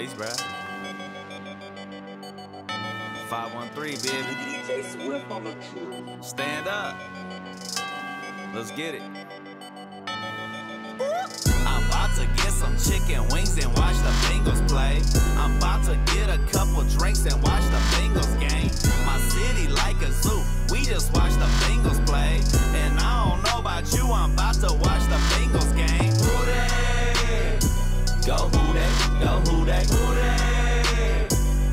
Chase, bruh. 513, baby. Stand up. Let's get it. I'm about to get some chicken wings and watch the Bengals play. I'm about to get a couple drinks and watch the Bengals game. My city like a zoo. We just watch the Bengals play. And I don't know about you, I'm about to watch the Bengals game. Who they? Go who they? Go who they? Who they?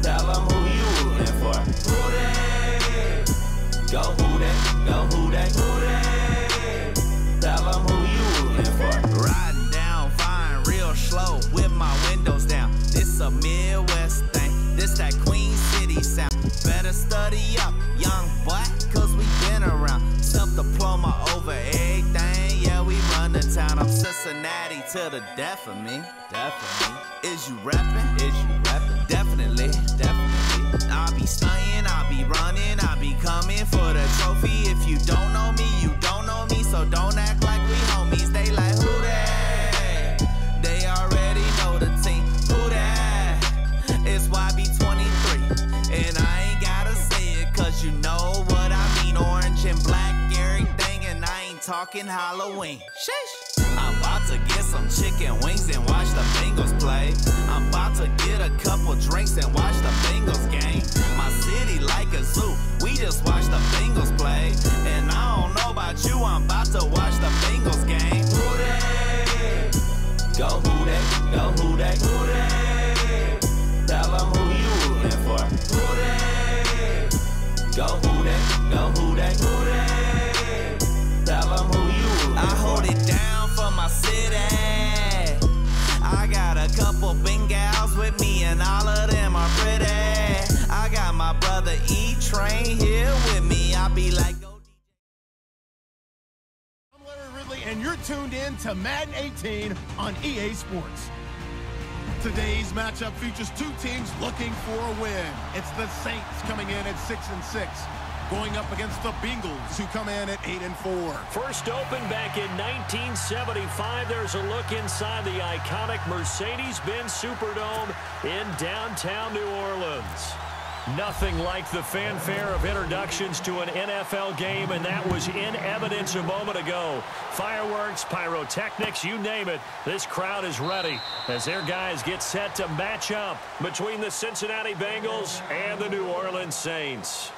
Tell them who you rooting for. Who they? Go who they? Go who they? Who they? Tell them who you rooting for. Riding down Vine real slow with my windows down. This a Midwest thing. This that Queen City sound. Better study up, young boy, cause we been around. Self-diploma over everything. Yeah, we run the town. I'm Cincinnati to the death of me. Definitely. Is you rapping? Is you rapping? Definitely. Definitely. I'll be stunting, I'll be running, I'll be coming for the trophy. If you don't know me, you don't know me. So don't act like we homies. They like, who that? They already know the team. Who that? It's YB23. And I ain't gotta say it, cause you know what I mean. Orange and black, everything, and I ain't talking Halloween. Sheesh. I'm about to get some chicken wings and watch the Bengals play. I'm about to get a couple drinks and watch the Bengals game. My city like a zoo. We just watch the Bengals play. And I don't know about you, I'm about to watch the Bengals game. Who they? Go who they? Go who they? Who they? Tell them who you rooting for. Who they? Go who they? Go who they? Who they? Tell them who you rooting for. I hold it down for my city. I got a couple Bengals with me and all of them are pretty. I got my brother E-Train here with me. I be like, go DJ. I'm Larry Ridley, and you're tuned in to Madden 18 on EA Sports. Today's matchup features two teams looking for a win. It's the Saints coming in at 6-6, going up against the Bengals, who come in at 8-4. First opened back in 1975. There's a look inside the iconic Mercedes-Benz Superdome in downtown New Orleans. Nothing like the fanfare of introductions to an NFL game, and that was in evidence a moment ago. Fireworks, pyrotechnics, you name it. This crowd is ready as their guys get set to match up between the Cincinnati Bengals and the New Orleans Saints.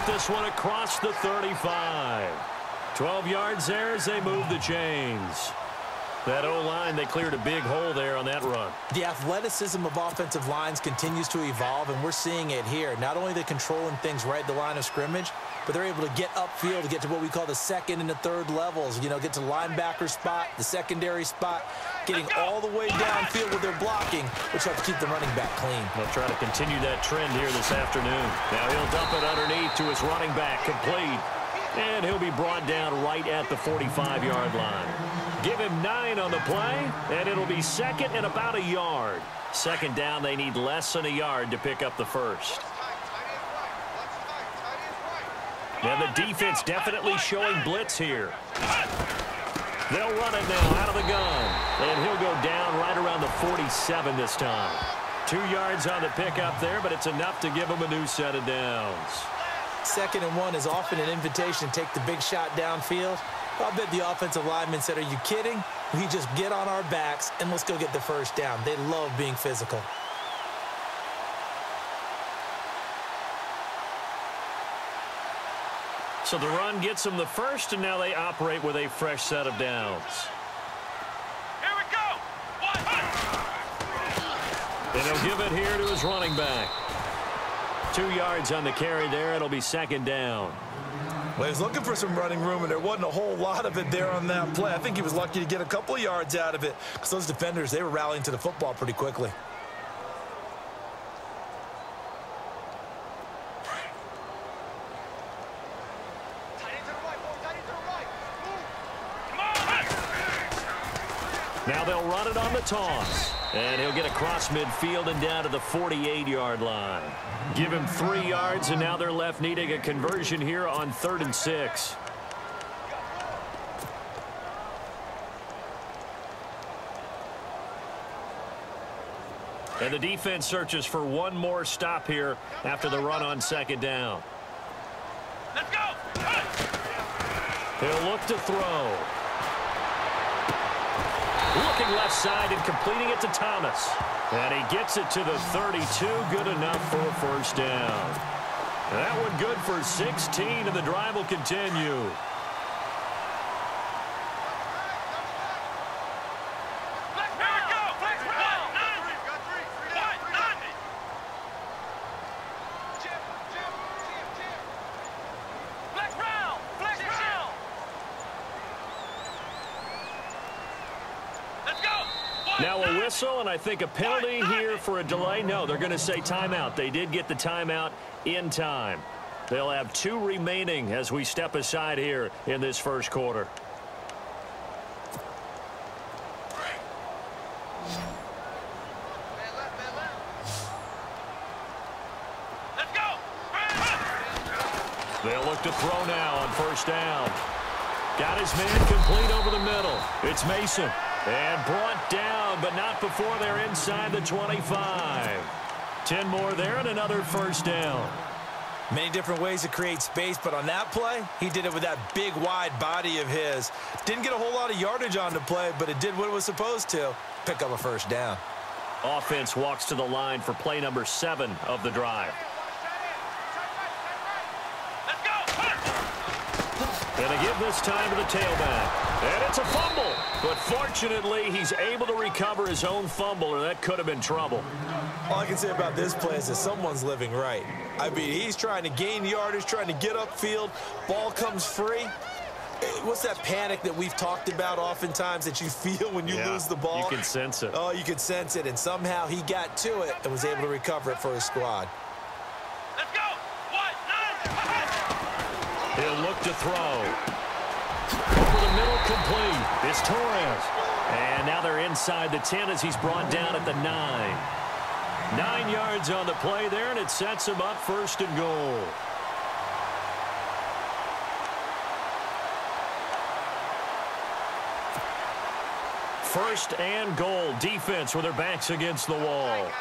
This one across the 35. 12 yards there as they move the chains. That O-line, they cleared a big hole there on that run. The athleticism of offensive lines continues to evolve, and we're seeing it here. Not only they're controlling things right at the line of scrimmage, but they're able to get upfield to get to what we call the second and the third levels. You know, get to the linebacker spot, the secondary spot, getting all the way downfield with their blocking, which helps keep the running back clean. They'll try to continue that trend here this afternoon. Now he'll dump it underneath to his running back, complete. And he'll be brought down right at the 45-yard line. Give him 9 on the play, and it'll be second and about a yard. Second down, they need less than a yard to pick up the first. And the defense definitely showing blitz here. They'll run it now out of the gun. And he'll go down right around the 47 this time. 2 yards on the pickup there, but it's enough to give him a new set of downs. 2nd and 1 is often an invitation to take the big shot downfield. I bet the offensive lineman said, are you kidding? We just get on our backs and let's go get the first down. They love being physical. So the run gets them the first, and now they operate with a fresh set of downs. Here we go! And he'll give it here to his running back. 2 yards on the carry there. It'll be second down. Well, he was looking for some running room, and there wasn't a whole lot of it there on that play. I think he was lucky to get a couple of yards out of it because those defenders, they were rallying to the football pretty quickly. Tight end to the right, boy. Tight end to the right. Now they'll run it on the toss. And he'll get across midfield and down to the 48-yard line. Give him 3 yards, and now they're left needing a conversion here on 3rd and 6. And the defense searches for one more stop here after the run on 2nd down. Let's go! He'll look to throw. Looking left side and completing it to Thomas. And he gets it to the 32. Good enough for a first down. That one good for 16, and the drive will continue. Now a whistle, and I think a penalty here for a delay. No, they're going to say timeout. They did get the timeout in time. They'll have 2 remaining as we step aside here in this first quarter. Let's go! They'll look to throw now on 1st down. Got his man complete over the middle. It's Mason. And brought down, but not before they're inside the 25. 10 more there and another 1st down. Many different ways to create space, but on that play, he did it with that big, wide body of his. Didn't get a whole lot of yardage on the play, but it did what it was supposed to. Pick up a 1st down. Offense walks to the line for play number 7 of the drive. Let's go! And they give this time to the tailback. And it's a fumble. But fortunately, he's able to recover his own fumble, or that could have been trouble. All I can say about this play is that someone's living right. I mean, he's trying to gain yardage, trying to get upfield. Ball comes free. What's that panic that we've talked about oftentimes that you feel when you lose the ball? You can sense it. Oh, you can sense it. And somehow he got to it and was able to recover it for his squad. Let's go! He'll look to throw. Over the middle, complete. It's Torres. And now they're inside the 10 as he's brought down at the 9. 9 yards on the play there, and it sets him up 1st and goal. First and goal. Defense with their backs against the wall.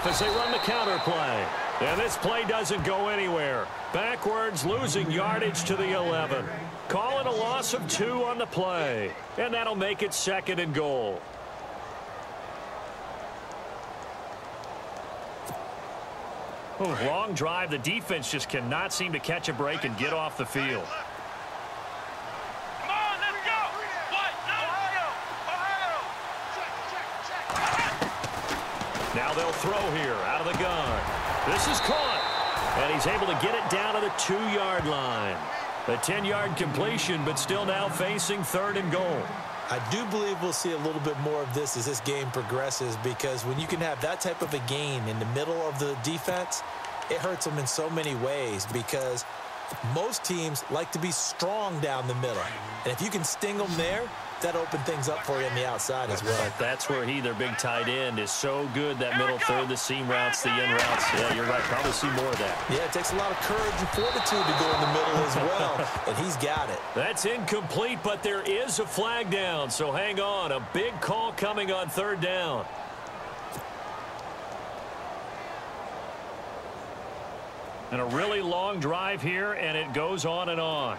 As they run the counter play. And this play doesn't go anywhere. Backwards, losing yardage to the 11. Calling a loss of 2 on the play. And that'll make it 2nd and goal. Long drive. The defense just cannot seem to catch a break and get off the field. Now they'll throw here out of the gun. This is caught. And he's able to get it down to the 2-yard line. A 10-yard completion, but still now facing 3rd and goal. I do believe we'll see a little bit more of this as this game progresses, because when you can have that type of a gain in the middle of the defense, it hurts them in so many ways, because most teams like to be strong down the middle. And if you can sting them there, that opened things up for you on the outside as well. But that's where their big tight end, is so good. That middle third, the seam routes, the in routes. Yeah, you're right. Probably see more of that. Yeah, it takes a lot of courage and fortitude to go in the middle as well, and he's got it. That's incomplete, but there is a flag down, so hang on. A big call coming on 3rd down. And a really long drive here, and it goes on and on.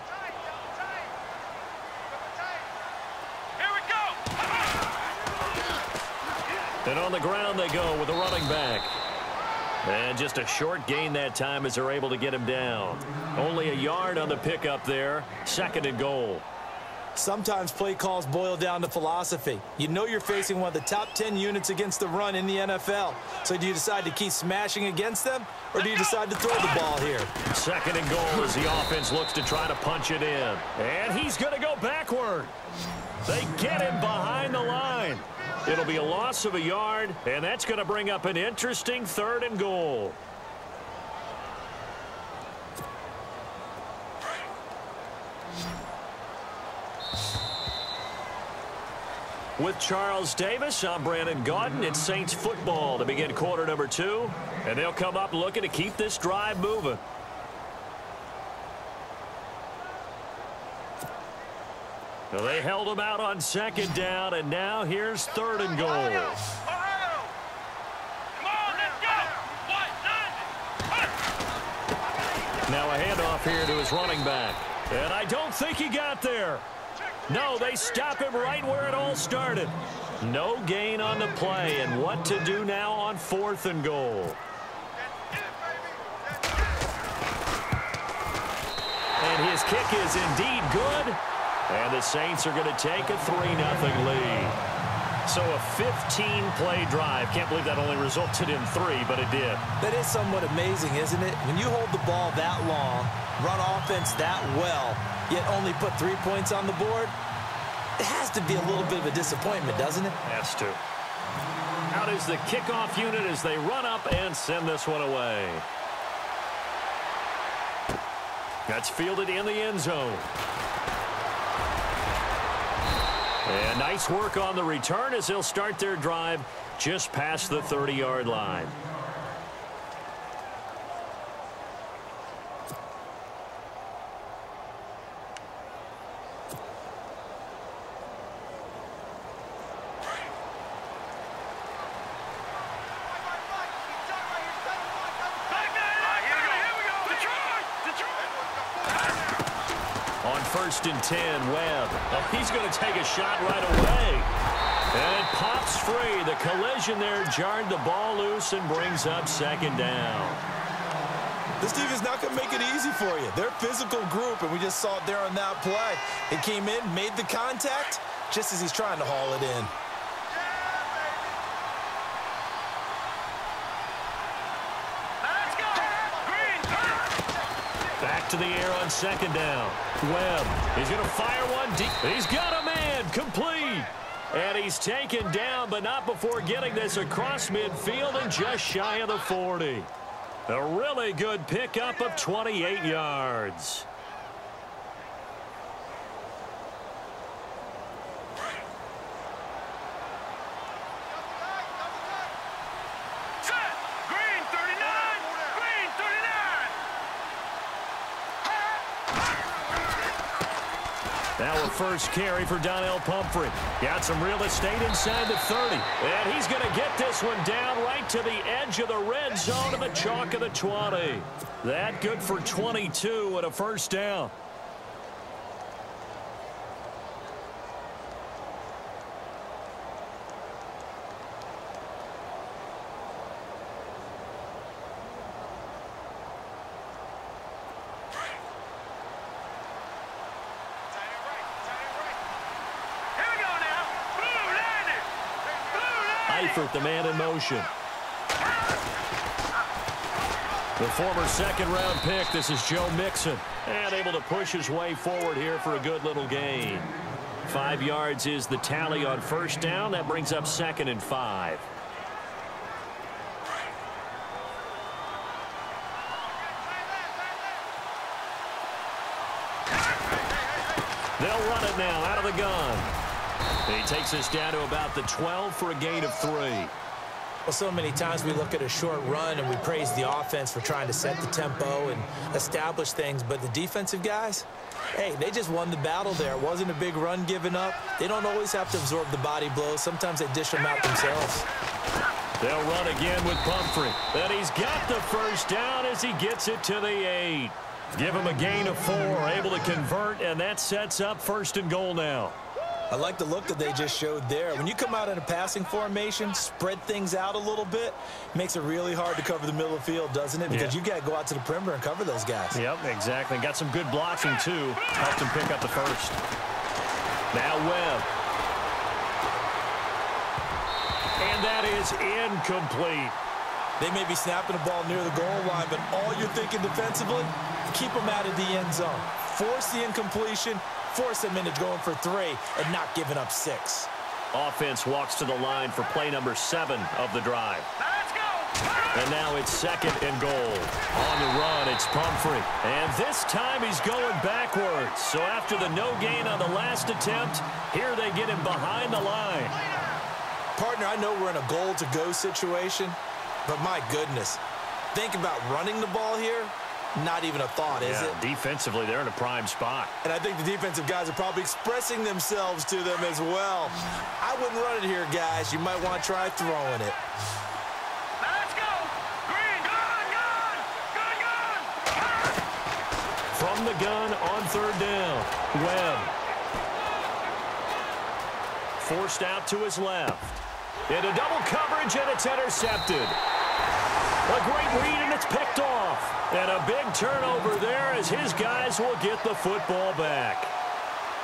And on the ground they go with a running back. And just a short gain that time as they're able to get him down. Only a yard on the pickup there. 2nd and goal. Sometimes play calls boil down to philosophy. You know you're facing one of the top 10 units against the run in the NFL. So do you decide to keep smashing against them, or do you decide to throw the ball here? 2nd and goal as the offense looks to try to punch it in. And he's going to go backward. They get him behind the line. It'll be a loss of a yard, and that's going to bring up an interesting 3rd and goal. With Charles Davis, I'm Brandon Gaudin. It's Saints football to begin quarter number 2. And they'll come up looking to keep this drive moving. Well, they held him out on 2nd down, and now here's 3rd and goal. Ohio! Come on, let's go! Now a handoff here to his running back. And I don't think he got there. No, they stop him right where it all started. No gain on the play, and what to do now on 4th and goal. And his kick is indeed good. And the Saints are going to take a 3-0 lead. So a 15-play drive. Can't believe that only resulted in 3, but it did. That is somewhat amazing, isn't it? When you hold the ball that long, run offense that well, yet only put 3 points on the board, it has to be a little bit of a disappointment, doesn't it? Has to. Out is the kickoff unit as they run up and send this one away. That's fielded in the end zone. And nice work on the return as they'll start their drive just past the 30-yard line. On 1st and 10, Webb. Oh, he's going to take a shot right away. And it pops free. The collision there jarred the ball loose and brings up 2nd down. This team is not going to make it easy for you. They're a physical group, and we just saw it there on that play. It came in, made the contact, just as he's trying to haul it in. Back to the air on 2nd down. Webb, he's going to fire one deep. He's got a man, complete. And he's taken down, but not before getting this across midfield and just shy of the 40. A really good pickup of 28 yards. Now a first carry for Donnell Pumphrey. Got some real estate inside the 30. And he's going to get this one down right to the edge of the red zone of the chalk of the 20. That good for 22 and a 1st down. Eifert, the man in motion. The former 2nd-round pick, this is Joe Mixon. And able to push his way forward here for a good little gain. 5 yards is the tally on 1st down. That brings up 2nd and 5. They'll run it now out of the gun. He takes us down to about the 12 for a gain of 3. Well, so many times we look at a short run and we praise the offense for trying to set the tempo and establish things, but the defensive guys, hey, they just won the battle there. It wasn't a big run given up. They don't always have to absorb the body blows. Sometimes they dish them out themselves. They'll run again with Pumphrey. And he's got the 1st down as he gets it to the 8. Give him a gain of 4, able to convert, and that sets up 1st and goal now. I like the look that they just showed there. When you come out in a passing formation, spread things out a little bit, makes it really hard to cover the middle of the field, doesn't it? Because you got to go out to the perimeter and cover those guys. Yep, exactly. Got some good blocking, too. Helped him pick up the 1st. Now Webb. And that is incomplete. They may be snapping the ball near the goal line, but all you're thinking defensively, keep them out of the end zone. Force the incompletion, force them into going for 3, and not giving up 6. Offense walks to the line for play number 7 of the drive. Let's go! And now it's 2nd and goal. On the run, it's Pumphrey. And this time he's going backwards. So after the no gain on the last attempt, here they get him behind the line. Partner, I know we're in a goal-to-go situation, but my goodness, think about running the ball here. Not even a thought, is it? Defensively, they're in a prime spot. And I think the defensive guys are probably expressing themselves to them as well. I wouldn't run it here, guys. You might want to try throwing it. Let's go! Green! Gun! Gun! Gun! Gun! From the gun on 3rd down, Webb. Forced out to his left. Into double coverage, and it's intercepted. A great read, and it's picked off. And a big turnover there as his guys will get the football back.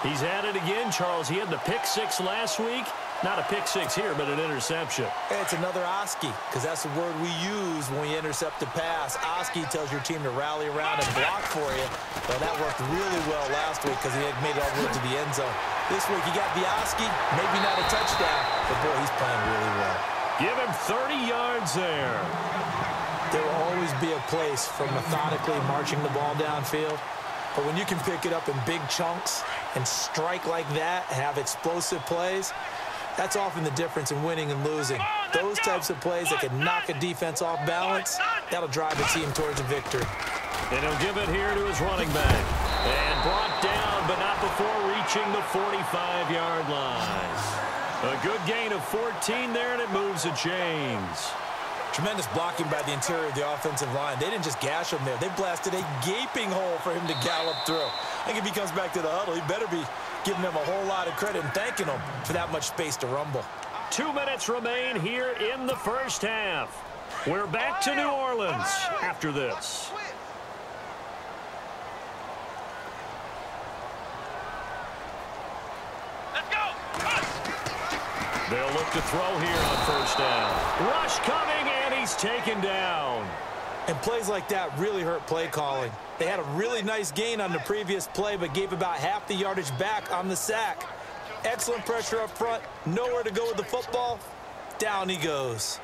He's at it again, Charles. He had the pick 6 last week. Not a pick 6 here, but an interception. It's another Oski, because that's the word we use when we intercept a pass. Oski tells your team to rally around and block for you. Well, that worked really well last week because he had made it all the way to the end zone. This week he got the Oski, maybe not a touchdown, but boy, he's playing really well. Give him 30 yards there. There will always be a place for methodically marching the ball downfield. But when you can pick it up in big chunks and strike like that, have explosive plays, that's often the difference in winning and losing. Those types of plays that can knock a defense off balance, that'll drive a team towards a victory. And he'll give it here to his running back. And brought down, but not before reaching the 45-yard line. A good gain of 14 there, and it moves the chains. Tremendous blocking by the interior of the offensive line. They didn't just gash him there. They blasted a gaping hole for him to gallop through. I think if he comes back to the huddle, he better be giving them a whole lot of credit and thanking them for that much space to rumble. 2 minutes remain here in the first half. We're back to New Orleans after this. They'll look to throw here on 1st down. Rush coming, and he's taken down. And plays like that really hurt play calling. They had a really nice gain on the previous play, but gave about half the yardage back on the sack. Excellent pressure up front. Nowhere to go with the football. Down he goes.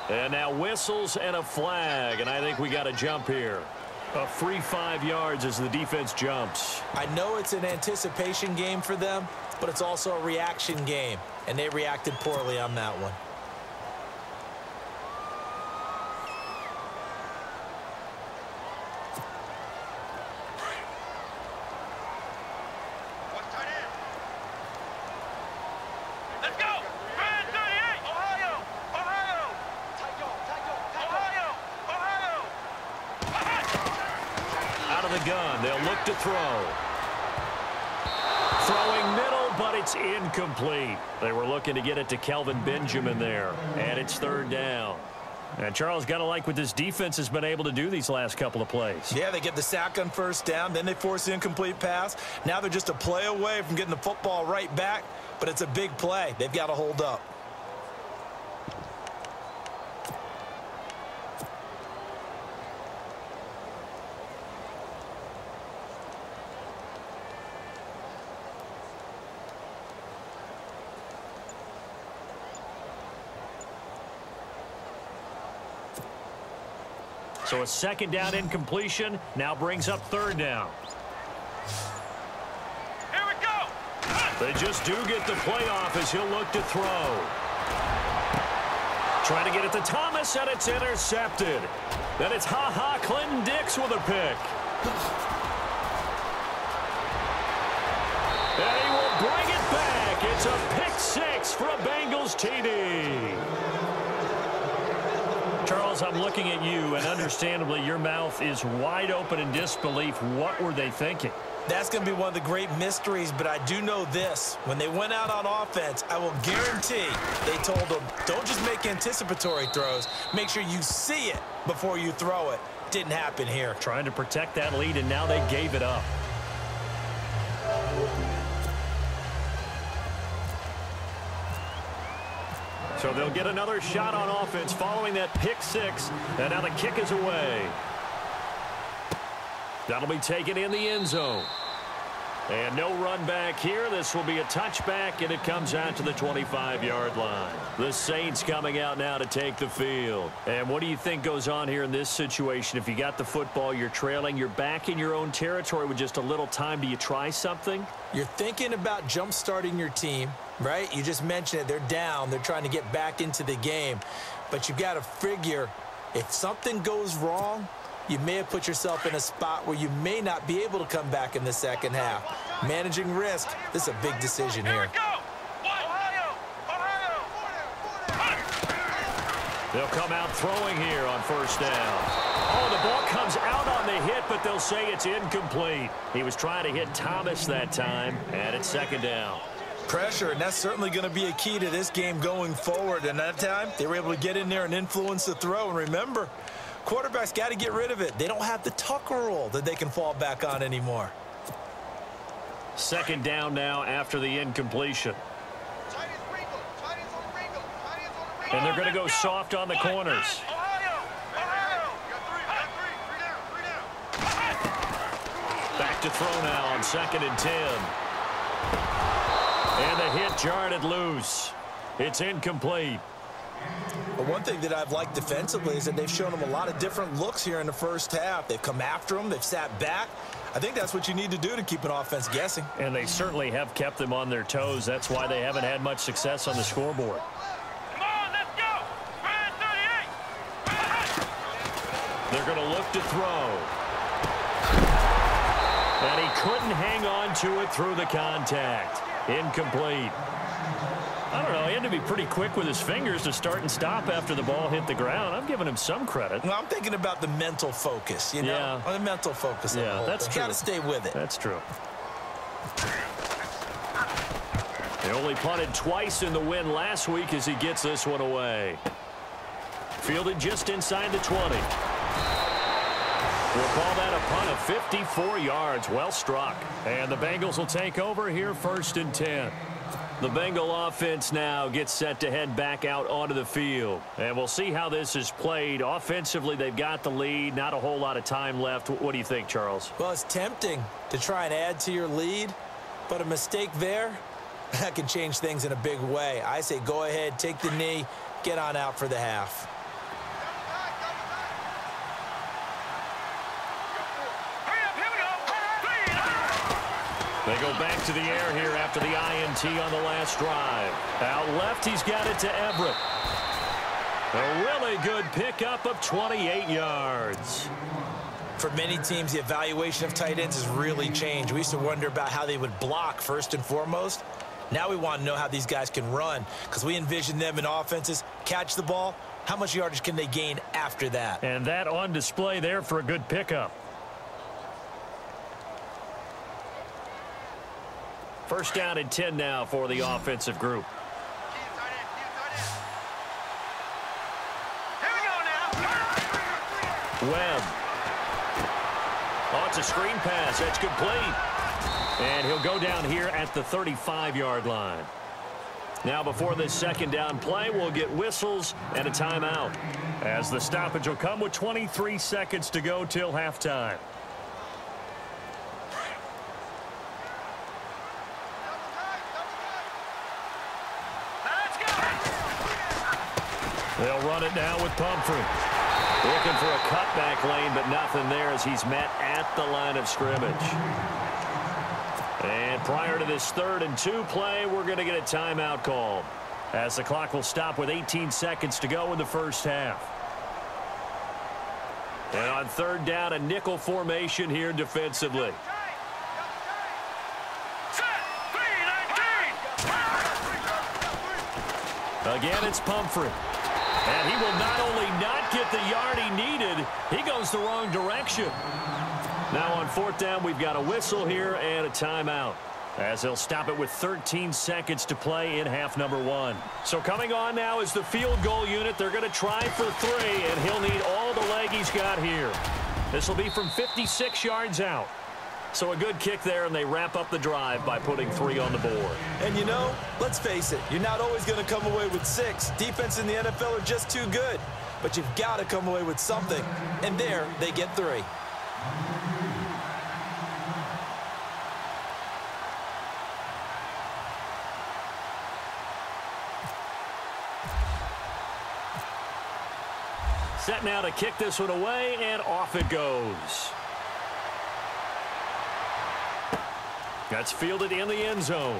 And now whistles and a flag, and I think we got a jump here. A free 5 yards as the defense jumps. I know it's an anticipation game for them, but it's also a reaction game, and they reacted poorly on that one. To throw. Throwing middle, but it's incomplete. They were looking to get it to Kelvin Benjamin there, and it's 3rd down. And Charles, got to like what this defense has been able to do these last couple of plays. Yeah, they get the sack on 1st down, then they force the incomplete pass. Now they're just a play away from getting the football right back, but it's a big play. They've got to hold up. So a 2nd down incompletion now brings up 3rd down. Here we go! They just do get the play off as he'll look to throw. Trying to get it to Thomas, and it's intercepted. Then it's Clinton Dix with a pick. And he will bring it back. It's a pick 6 for a Bengals TD. Charles, I'm looking at you, and understandably, your mouth is wide open in disbelief. What were they thinking? That's going to be one of the great mysteries, but I do know this. When they went out on offense, I will guarantee they told them, don't just make anticipatory throws. Make sure you see it before you throw it. Didn't happen here. Trying to protect that lead, and now they gave it up. So they'll get another shot on offense following that pick six, and now the kick is away. That'll be taken in the end zone. And no run back here. This will be a touchback, and it comes out to the 25-yard line. The Saints coming out now to take the field. And what do you think goes on here in this situation? If you got the football, you're trailing, you're back in your own territory with just a little time. Do you try something? You're thinking about jump-starting your team, right? You just mentioned it. They're down. They're trying to get back into the game. But you've got to figure if something goes wrong, you may have put yourself in a spot where you may not be able to come back in the second half. Managing risk, this is a big decision here. They'll come out throwing here on first down. Oh, the ball comes out on the hit, but they'll say it's incomplete. He was trying to hit Thomas that time, and it's second down. Pressure, and that's certainly going to be a key to this game going forward. And that time, they were able to get in there and influence the throw. And remember, quarterbacks got to get rid of it. They don't have the Tucker rule that they can fall back on anymore. Second down now after the incompletion. And they're going to go soft on the corners. Back to throw now on 2nd and 10. And the hit jarred it loose. It's incomplete. But one thing that I've liked defensively is that they've shown them a lot of different looks here in the first half. They've come after them. They've sat back. I think that's what you need to do to keep an offense guessing. And they certainly have kept them on their toes. That's why they haven't had much success on the scoreboard. Come on, let's go. Red 38. They're going to look to throw. And he couldn't hang on to it through the contact. Incomplete. I don't know. He had to be pretty quick with his fingers to start and stop after the ball hit the ground. I'm giving him some credit. Well, I'm thinking about the mental focus, you know? Yeah. The mental focus. Yeah, that's true. Got to stay with it. That's true. They only punted twice in the win last week as he gets this one away. Fielded just inside the 20. We'll call that a punt of 54 yards. Well struck. And the Bengals will take over here 1st and 10. The Bengal offense now gets set to head back out onto the field. And we'll see how this is played. Offensively, they've got the lead. Not a whole lot of time left. What do you think, Charles? Well, it's tempting to try and add to your lead, but a mistake there, that can change things in a big way. I say go ahead, take the knee, get on out for the half. They go back to the air here after the INT on the last drive. Out left, he's got it to Everett. A really good pickup of 28 yards. For many teams, the evaluation of tight ends has really changed. We used to wonder about how they would block first and foremost. Now we want to know how these guys can run, because we envision them in offenses, catch the ball, how much yardage can they gain after that? And that on display there for a good pickup. First down and 10 now for the offensive group. Webb. Oh, it's a screen pass. That's complete. And he'll go down here at the 35-yard line. Now before this second down play, we'll get whistles and a timeout, as the stoppage will come with 23 seconds to go till halftime. They'll run it now with Pumphrey. Looking for a cutback lane, but nothing there as he's met at the line of scrimmage. And prior to this 3rd and 2 play, we're going to get a timeout called, as the clock will stop with 18 seconds to go in the first half. And on 3rd down, a nickel formation here defensively. Again, it's Pumphrey. And he will not only not get the yard he needed, he goes the wrong direction. Now on fourth down, we've got a whistle here and a timeout, as they'll stop it with 13 seconds to play in half number 1. So coming on now is the field goal unit. They're going to try for 3, and he'll need all the leg he's got here. This will be from 56 yards out. So a good kick there, and they wrap up the drive by putting 3 on the board. And you know, let's face it, you're not always going to come away with 6. Defense in the NFL are just too good. But you've got to come away with something. And there, they get 3. Set now to kick this one away, and off it goes. That's fielded in the end zone.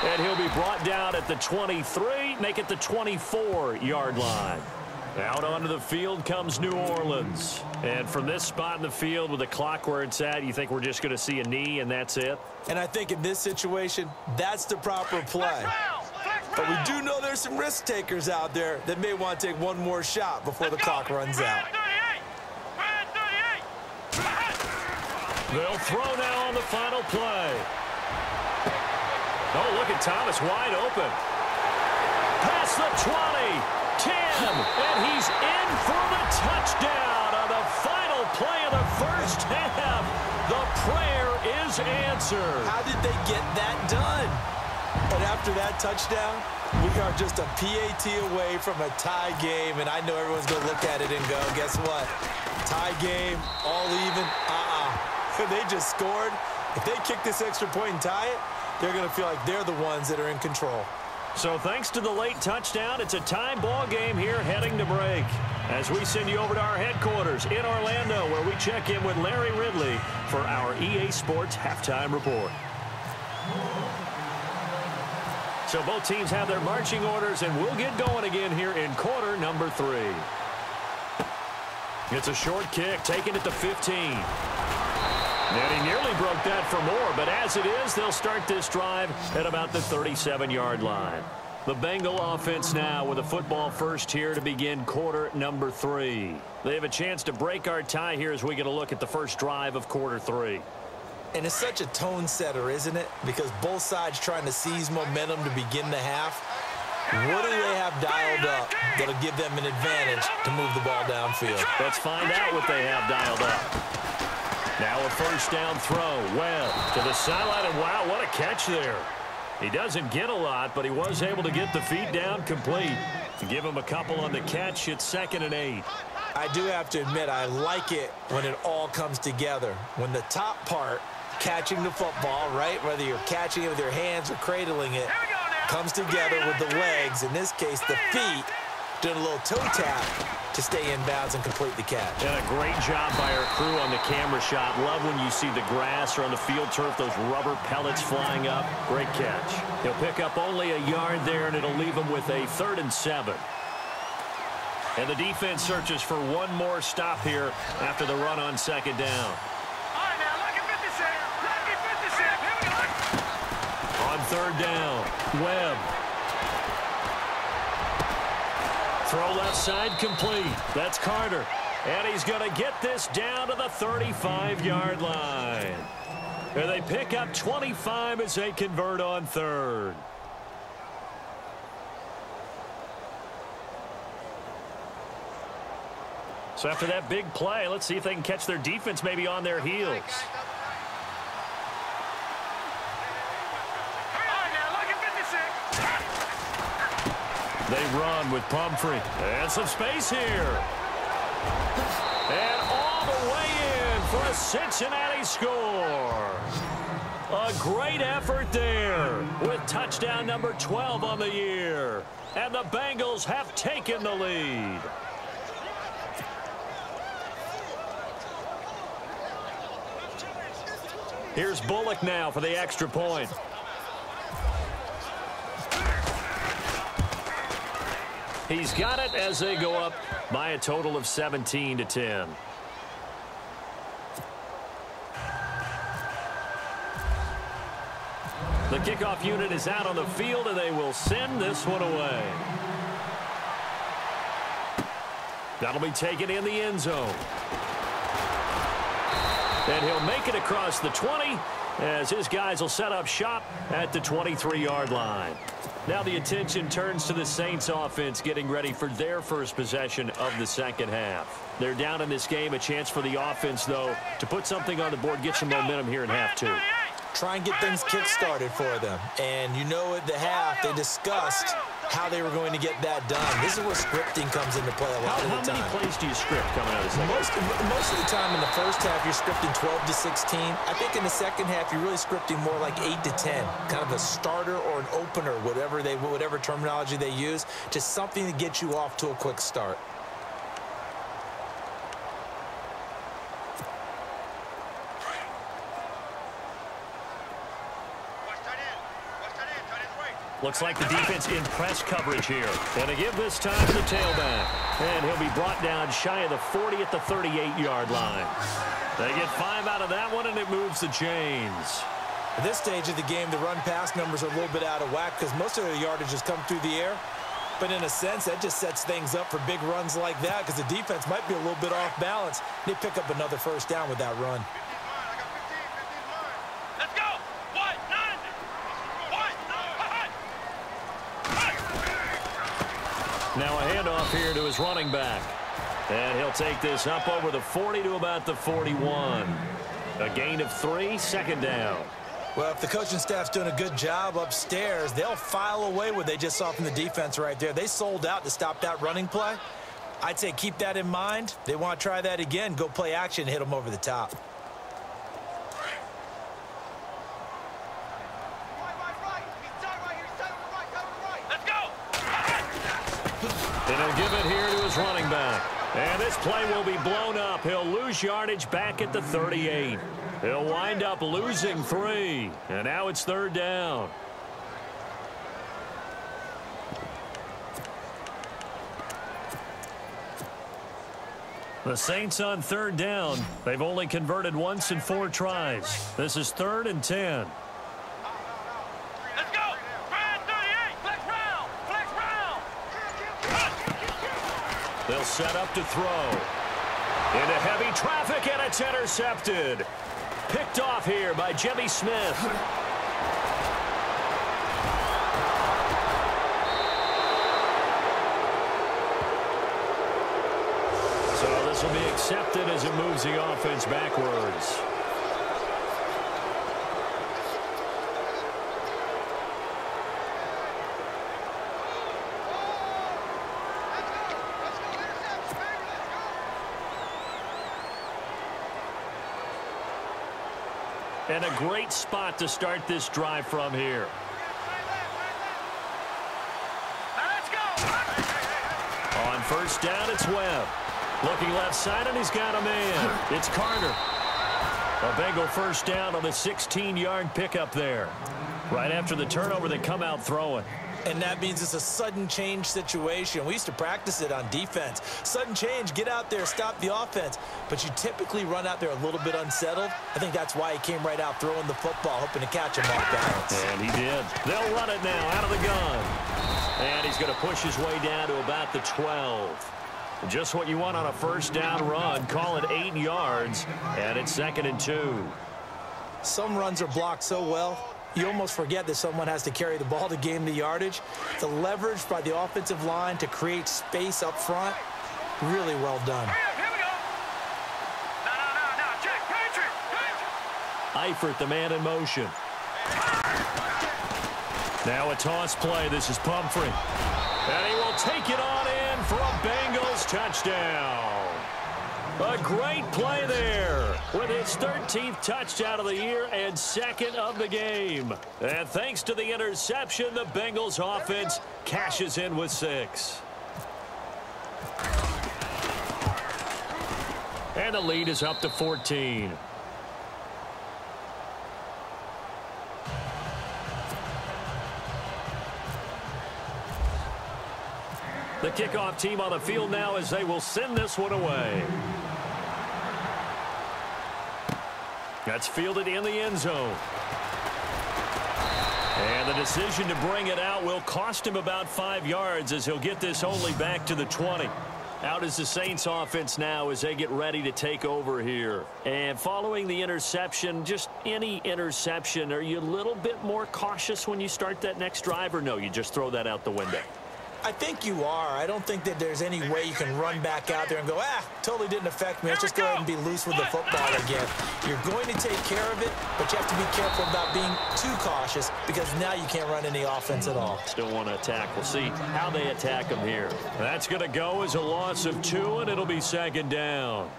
And he'll be brought down at the 23, make it the 24-yard line. Out onto the field comes New Orleans. And from this spot in the field with the clock where it's at, you think we're just going to see a knee and that's it? And I think in this situation, that's the proper play. But we do know there's some risk takers out there that may want to take one more shot before the clock runs out. They'll throw now on the final play. Oh, look at Thomas wide open. Past the 20, 10, and he's in for the touchdown on the final play of the first half. The prayer is answered. How did they get that done? And after that touchdown, we are just a PAT away from a tie game, and I know everyone's going to look at it and go, guess what? Tie game, all even, They just scored. If they kick this extra point and tie it, they're going to feel like they're the ones that are in control. So thanks to the late touchdown, it's a tie ball game here heading to break. As we send you over to our headquarters in Orlando, where we check in with Larry Ridley for our EA Sports Halftime Report. So both teams have their marching orders, and we'll get going again here in quarter number 3. It's a short kick, taken at the 15. And he nearly broke that for more, but as it is, they'll start this drive at about the 37-yard line. The Bengal offense now with a football first here to begin quarter number 3. They have a chance to break our tie here as we get a look at the first drive of quarter 3. And it's such a tone setter, isn't it? Because both sides trying to seize momentum to begin the half. What do they have dialed up that'll give them an advantage to move the ball downfield? Let's find out what they have dialed up. Now a first down throw. Webb to the sideline, and wow, what a catch there. He doesn't get a lot, but he was able to get the feet down complete. Give him a couple on the catch. It's 2nd and 8. I do have to admit, I like it when it all comes together. When the top part, catching the football, right, whether you're catching it with your hands or cradling it, comes together with the legs, in this case the feet, doing a little toe tap to stay in bounds and complete the catch. And a great job by our crew on the camera shot. Love when you see the grass or on the field turf, those rubber pellets flying up. Great catch. He'll pick up only a yard there, and it'll leave him with a 3rd and 7. And the defense searches for one more stop here after the run on 2nd down. On 3rd down, Webb. Throw left side complete. That's Carter. And he's going to get this down to the 35-yard line. And they pick up 25 as they convert on 3rd. So after that big play, let's see if they can catch their defense maybe on their heels. They run with Pumphrey. And some space here. And all the way in for a Cincinnati score. A great effort there with touchdown number 12 on the year. And the Bengals have taken the lead. Here's Bullock now for the extra point. He's got it as they go up by a total of 17-10. The kickoff unit is out on the field, and they will send this one away. That'll be taken in the end zone. And he'll make it across the 20 as his guys will set up shop at the 23-yard line. Now the attention turns to the Saints offense getting ready for their first possession of the second half. They're down in this game. A chance for the offense, though, to put something on the board, get some momentum here in half two. Try and get things kick-started for them. And you know at the half, they discussed how they were going to get that done. This is where scripting comes into play a lot of the time. How many plays do you script coming out of the second half? Most of the time in the first half, you're scripting 12 to 16. I think in the second half, you're really scripting more like 8 to 10. Kind of a starter or an opener, whatever terminology they use. Just something to get you off to a quick start. Looks like the defense in press coverage here. And to give this time to the tailback. And he'll be brought down shy of the 40 at the 38-yard line. They get 5 out of that one, and it moves the chains. At this stage of the game, the run-pass numbers are a little bit out of whack because most of the yardage has come through the air. But in a sense, that just sets things up for big runs like that because the defense might be a little bit off balance. They pick up another first down with that run. Now a handoff here to his running back. And he'll take this up over the 40 to about the 41. A gain of 3, second down. Well, if the coaching staff's doing a good job upstairs, they'll file away what they just saw from the defense right there. They sold out to stop that running play. I'd say keep that in mind. They want to try that again. Go play action, hit them over the top. And he'll give it here to his running back. And this play will be blown up. He'll lose yardage back at the 38. He'll wind up losing 3. And now it's third down. The Saints on third down. They've only converted once in 4 tries. This is 3rd and 10. They'll set up to throw. Into heavy traffic, and it's intercepted. Picked off here by Jimmy Smith. So this will be accepted as it moves the offense backwards. And a great spot to start this drive from here. On first down, it's Webb. Looking left side, and he's got a man. It's Carter. A Bengal first down on the 16-yard pickup there. Right after the turnover, they come out throwing. And that means it's a sudden change situation. We used to practice it on defense. Sudden change, get out there, stop the offense. But you typically run out there a little bit unsettled. I think that's why he came right out throwing the football, hoping to catch him off balance. And he did. They'll run it now out of the gun. And he's going to push his way down to about the 12. Just what you want on a first down run. Call it 8 yards. And it's 2nd and 2. Some runs are blocked so well, you almost forget that someone has to carry the ball to gain the yardage. The leverage by the offensive line to create space up front, really well done. Eifert, the man in motion. Now a toss play. This is Pumphrey. And he will take it on in for a Bengals touchdown. A great play there with his 13th touchdown of the year and 2nd of the game. And thanks to the interception, the Bengals offense cashes in with 6. And the lead is up to 14. The kickoff team on the field now as they will send this one away. That's fielded in the end zone. And the decision to bring it out will cost him about 5 yards as he'll get this only back to the 20. Out is the Saints offense now as they get ready to take over here. And following the interception, just any interception, are you a little bit more cautious when you start that next drive, or no, you just throw that out the window? I think you are. I don't think that there's any way you can run back out there and go, totally didn't affect me. Let's just go ahead and be loose with the football again. You're going to take care of it, but you have to be careful about being too cautious because now you can't run any offense at all. Still want to attack. We'll see how they attack them here. That's going to go as a loss of 2, and it'll be second down.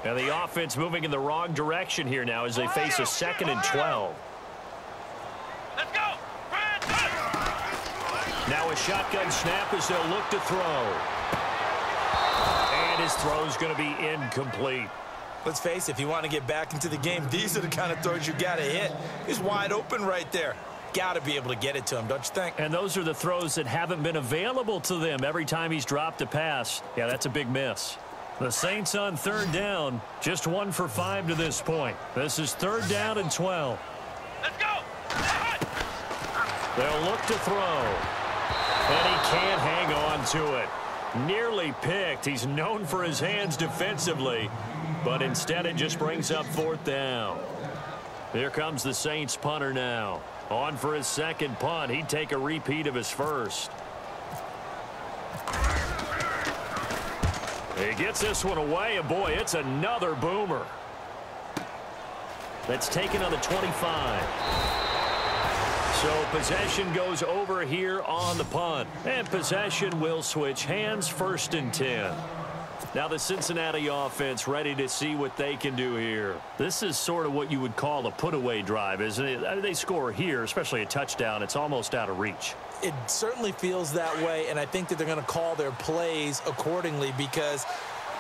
And the offense moving in the wrong direction here now as they face a 2nd and 12. Let's go. Now a shotgun snap as they'll look to throw. And his throw's going to be incomplete. Let's face it, if you want to get back into the game, these are the kind of throws you got to hit. He's wide open right there. Got to be able to get it to him, don't you think? And those are the throws that haven't been available to them every time he's dropped a pass. Yeah, that's a big miss. The Saints on 3rd down, just 1 for 5 to this point. This is 3rd down and 12. Let's go. They'll look to throw. And he can't hang on to it. Nearly picked. He's known for his hands defensively, but instead it just brings up 4th down. Here comes the Saints punter now. On for his 2nd punt. He'd take a repeat of his first. He gets this one away, and boy, it's another boomer. That's taken on the 25. So possession goes over here on the punt. And possession will switch hands, 1st and 10. Now the Cincinnati offense ready to see what they can do here. This is sort of what you would call a put-away drive, isn't it? They score here, especially a touchdown. It's almost out of reach. It certainly feels that way, and I think that they're going to call their plays accordingly because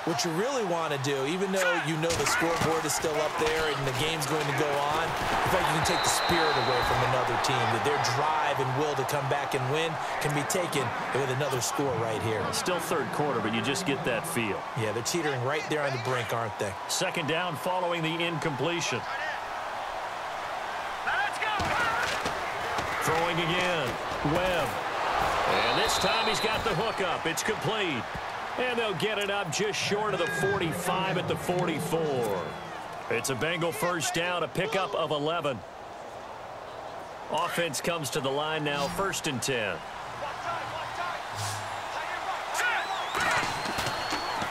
what you really want to do, even though you know the scoreboard is still up there and the game's going to go on, I feel like you can take the spirit away from another team, that their drive and will to come back and win can be taken with another score right here. Still 3rd quarter, but you just get that feel. Yeah, they're teetering right there on the brink, aren't they? 2nd down following the incompletion. Let's go. Throwing again. Webb. And this time he's got the hook up. It's complete. And they'll get it up just short of the 45 at the 44. It's a Bengal 1st down, a pickup of 11. Offense comes to the line now, 1st and 10.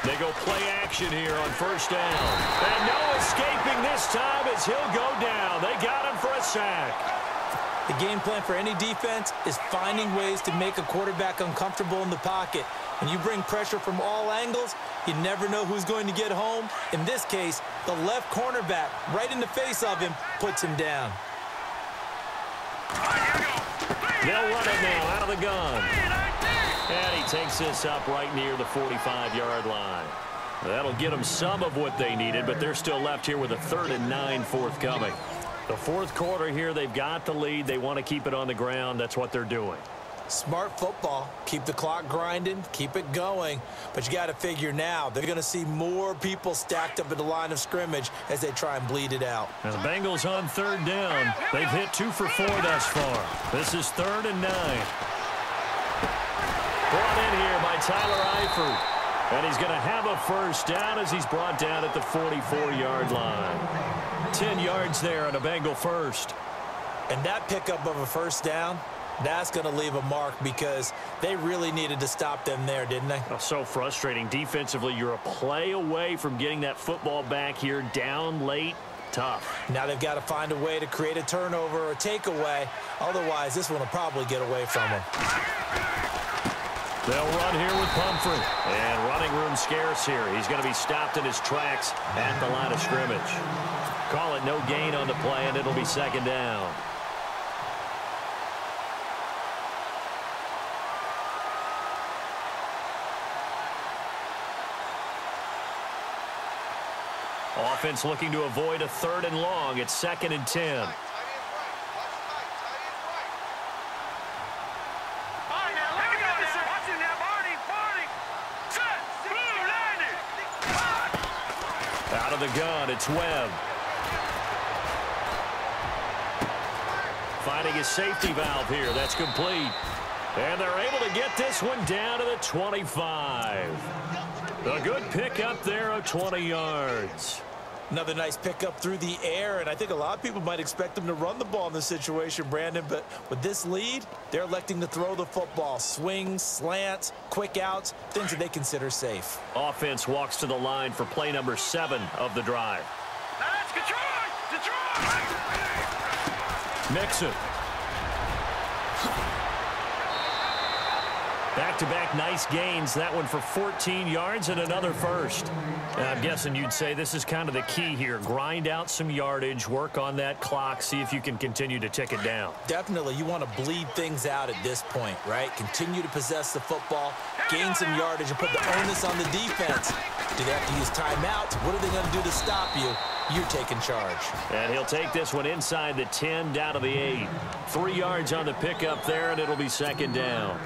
They go play action here on 1st down. And no escaping this time as he'll go down. They got him for a sack. The game plan for any defense is finding ways to make a quarterback uncomfortable in the pocket. When you bring pressure from all angles, you never know who's going to get home. In this case, the left cornerback, right in the face of him, puts him down. They'll run it now out of the gun. And he takes this up right near the 45-yard line. That'll get them some of what they needed, but they're still left here with a 3rd and 9 forthcoming. The 4th quarter here, they've got the lead. They want to keep it on the ground. That's what they're doing. Smart football. Keep the clock grinding. Keep it going. But you got to figure now, they're going to see more people stacked up at the line of scrimmage as they try and bleed it out. And the Bengals on 3rd down. They've hit 2 for 4 thus far. This is 3rd and 9. Brought in here by Tyler Eifert. And he's going to have a 1st down as he's brought down at the 44-yard line. 10 yards there on a Bengal 1st. And that pickup of a 1st down, that's going to leave a mark because they really needed to stop them there, didn't they? Oh, so frustrating. Defensively, you're a play away from getting that football back here down late. Tough. Now they've got to find a way to create a turnover or a takeaway. Otherwise, this one will probably get away from them. They'll run here with Pumphrey. And running room scarce here. He's going to be stopped in his tracks at the line of scrimmage. Call it no gain on the play, and it'll be 2nd down. Offense looking to avoid a 3rd and long. It's 2nd and 10. Out of the gun, it's Webb. Finding his safety valve here. That's complete. And they're able to get this one down to the 25. A good pickup there of 20 yards. Another nice pickup through the air, and I think a lot of people might expect them to run the ball in this situation, Brandon, but with this lead, they're electing to throw the football. Swings, slants, quick outs, things that they consider safe. Offense walks to the line for play number 7 of the drive. That's Detroit! Mixon. Back-to-back nice gains. That one for 14 yards and another first. And I'm guessing you'd say this is kind of the key here. Grind out some yardage, work on that clock, see if you can continue to tick it down. Definitely. You want to bleed things out at this point, right? Continue to possess the football, gain some yardage, and put the onus on the defense. Do they have to use timeouts? What are they going to do to stop you? You're taking charge. And he'll take this one inside the 10, down to the 8. 3 yards on the pickup there, and it'll be second down.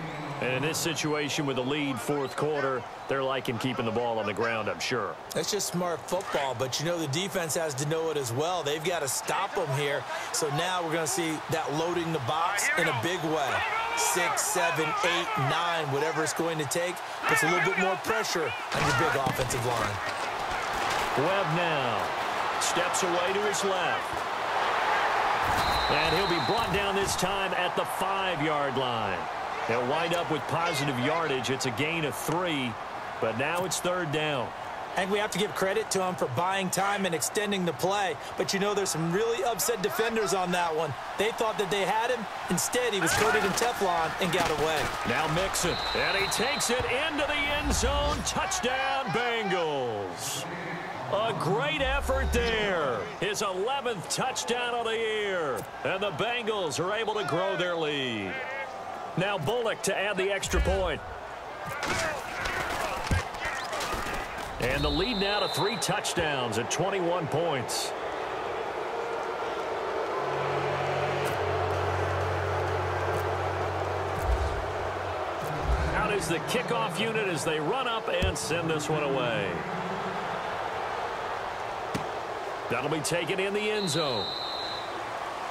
And in this situation with the lead, fourth quarter, they're liking keeping the ball on the ground, I'm sure. That's just smart football, but you know the defense has to know it as well. They've got to stop them here. So now we're going to see that loading the box in a big way. 6, 7, 8, 9, whatever it's going to take, puts a little bit more pressure on your big offensive line. Webb now steps away to his left. And he'll be brought down this time at the 5-yard line. They'll wind up with positive yardage. It's a gain of 3, but now it's third down. I think we have to give credit to him for buying time and extending the play. But you know there's some really upset defenders on that one. They thought that they had him. Instead, he was coated in Teflon and got away. Now Mixon, and he takes it into the end zone. Touchdown, Bengals. A great effort there. His 11th touchdown of the year. And the Bengals are able to grow their lead. Now Bullock to add the extra point. And the lead now to 3 touchdowns at 21 points. Out is the kickoff unit as they run up and send this one away. That'll be taken in the end zone.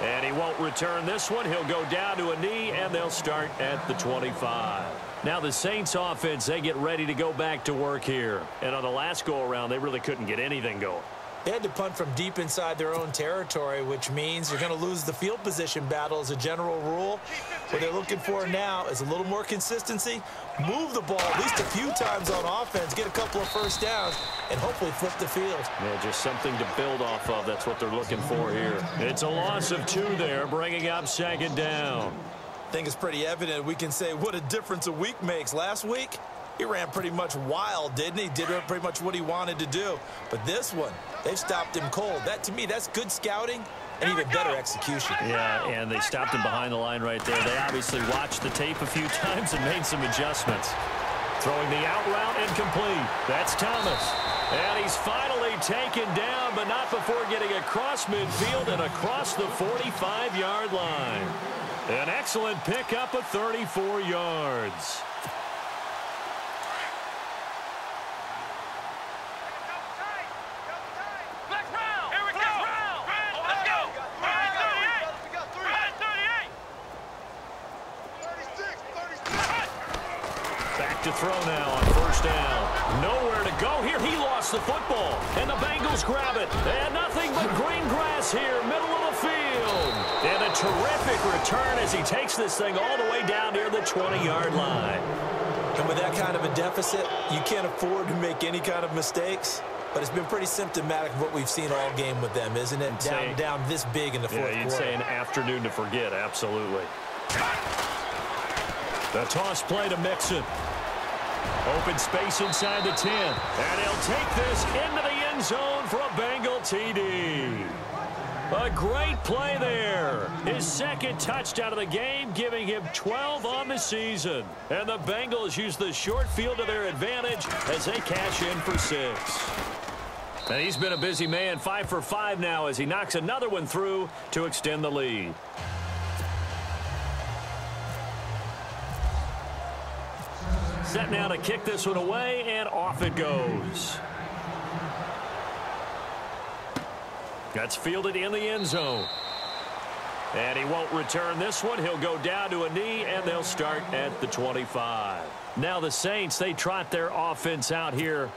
And he won't return this one. He'll go down to a knee, and they'll start at the 25. Now the Saints offense, they get ready to go back to work here. And on the last go-around, they really couldn't get anything going. They had to punt from deep inside their own territory, which means you're going to lose the field position battle as a general rule. What they're looking for now is a little more consistency, move the ball at least a few times on offense, get a couple of first downs, and hopefully flip the field. Yeah, just something to build off of. That's what they're looking for here. It's a loss of 2 there, bringing up second down. I think it's pretty evident. We can say what a difference a week makes. Last week, he ran pretty much wild, didn't he? Did pretty much what he wanted to do. But this one, they've stopped him cold. That, to me, that's good scouting and even better execution. Yeah, and they stopped him behind the line right there. They obviously watched the tape a few times and made some adjustments. Throwing the out route incomplete. That's Thomas. And he's finally taken down, but not before getting across midfield and across the 45-yard line. An excellent pickup of 34 yards. To throw now on first down. Nowhere to go here. He lost the football. And the Bengals grab it. And nothing but green grass here, middle of the field. And a terrific return as he takes this thing all the way down near the 20-yard line. And with that kind of a deficit, you can't afford to make any kind of mistakes. But it's been pretty symptomatic of what we've seen all game with them, isn't it? Down this big in the fourth quarter. You'd say an afternoon to forget, absolutely. The toss play to Mixon. Open space inside the 10. And he'll take this into the end zone for a Bengal TD. A great play there. His second touchdown of the game, giving him 12 on the season. And the Bengals use the short field to their advantage as they cash in for 6. And he's been a busy man, 5 for 5 now as he knocks another one through to extend the lead. Set now to kick this one away, and off it goes. That's fielded in the end zone. And he won't return this one. He'll go down to a knee, and they'll start at the 25. Now the Saints, they trot their offense out here.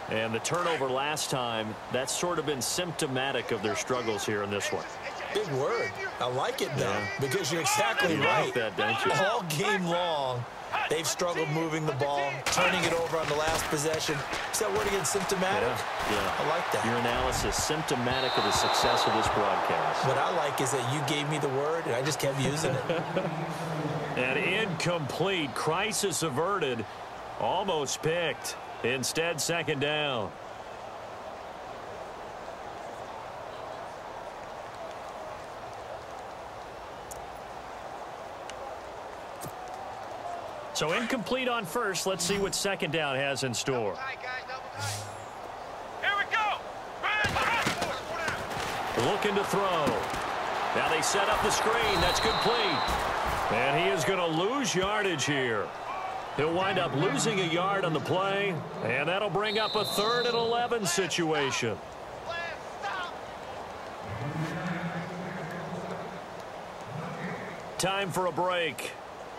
And the turnover last time, that's sort of been symptomatic of their struggles here in this one. Big word. I like it, though, because you're exactly right. Like that, don't you? All game long, they've struggled moving the ball, turning it over on the last possession. Is that word again, symptomatic? Yeah. I like that. Your analysis, symptomatic of the success of this broadcast. What I like is that you gave me the word, and I just kept using it. An incomplete. Crisis averted. Almost picked. Instead, second down. So incomplete on first. Let's see what second down has in store. Here we go. Looking to throw. Now they set up the screen. That's complete. And he is going to lose yardage here. He'll wind up losing a yard on the play, and that'll bring up a 3rd and 11 situation. Time for a break.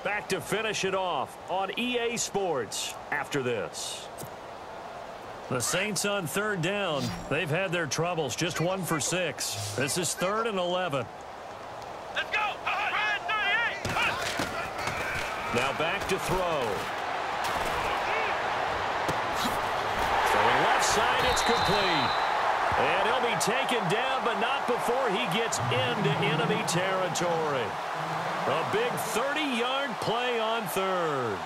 Back to finish it off on EA Sports after this. The Saints on 3rd down. They've had their troubles, just 1 for 6. This is 3rd and 11. Let's go. Now back to throw. Throwing left side, it's complete. And he'll be taken down, but not before he gets into enemy territory. A big 30-yard play on 3rd.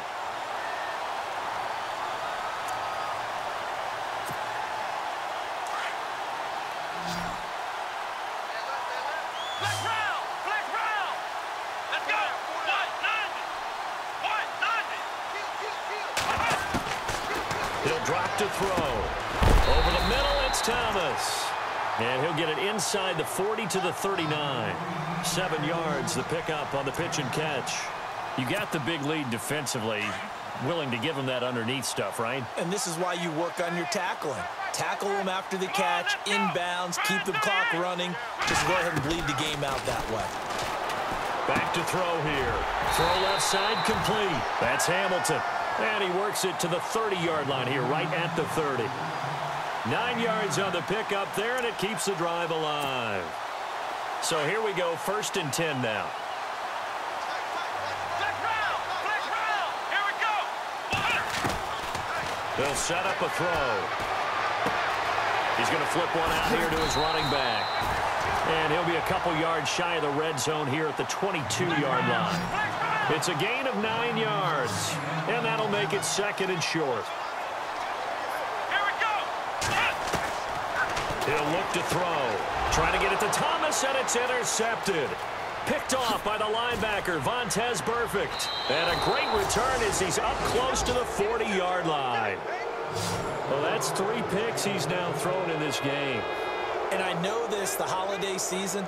Flex round. Let's go. 190. He'll drop to throw. Over the middle, it's Thomas. And he'll get it inside the 40 to the 39. 7 yards, the pickup on the pitch and catch. You got the big lead defensively. Willing to give him that underneath stuff, right? And this is why you work on your tackling. Tackle them after the catch, inbounds, keep the clock running. Just go ahead and bleed the game out that way. Back to throw here. Throw left side complete. That's Hamilton. And he works it to the 30-yard line here, right at the 30. 9 yards on the pickup there, and it keeps the drive alive. So here we go, 1st and 10 now. Flex round. Here we go. They'll set up a throw. He's going to flip one out here to his running back. And he'll be a couple yards shy of the red zone here at the 22-yard line. It's a gain of 9 yards, and that'll make it 2nd and short. Here we go. He'll look to throw. Trying to get it to Thomas, and it's intercepted. Picked off by the linebacker, Vontaze Burfict. And a great return as he's up close to the 40-yard line. Well, that's 3 picks he's now thrown in this game. And I know this, the holiday season,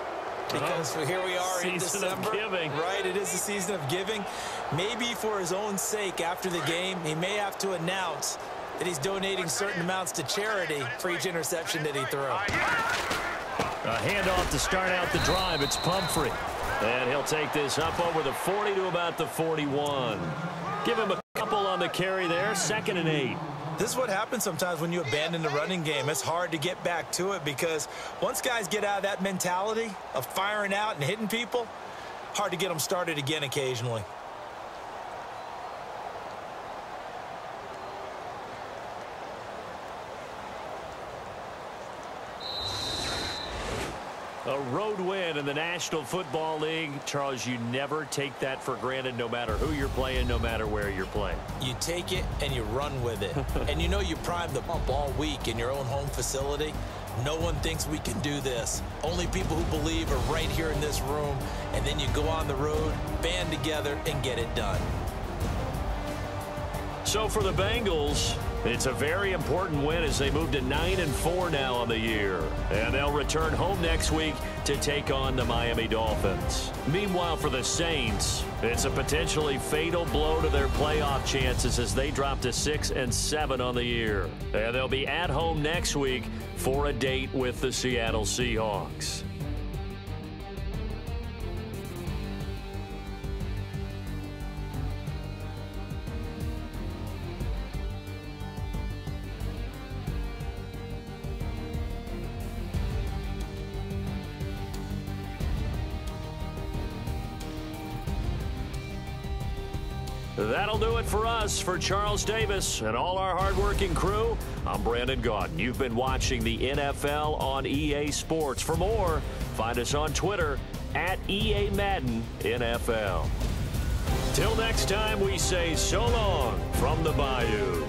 because here we are in December. Season of giving. Right, it is the season of giving. Maybe for his own sake after the game, he may have to announce that he's donating certain amounts to charity for each interception that he threw. A handoff to start out the drive. It's Pumphrey. And he'll take this up over the 40 to about the 41. Give him a couple on the carry there. 2nd and 8. This is what happens sometimes when you abandon the running game. It's hard to get back to it because once guys get out of that mentality of firing out and hitting people, hard to get them started again occasionally. A road win in the National Football League. Charles, you never take that for granted no matter who you're playing, no matter where you're playing. You take it and you run with it. And you know you primed the pump all week in your own home facility. No one thinks we can do this. Only people who believe are right here in this room. And then you go on the road, band together, and get it done. So for the Bengals, it's a very important win as they move to 9-4 now on the year. And they'll return home next week to take on the Miami Dolphins. Meanwhile, for the Saints, it's a potentially fatal blow to their playoff chances as they drop to 6-7 on the year. And they'll be at home next week for a date with the Seattle Seahawks. That'll do it for us. For Charles Davis and all our hardworking crew, I'm Brandon Gaudin. You've been watching the NFL on EA Sports. For more, find us on Twitter at EA Madden NFL. Till next time, we say so long from the Bayou.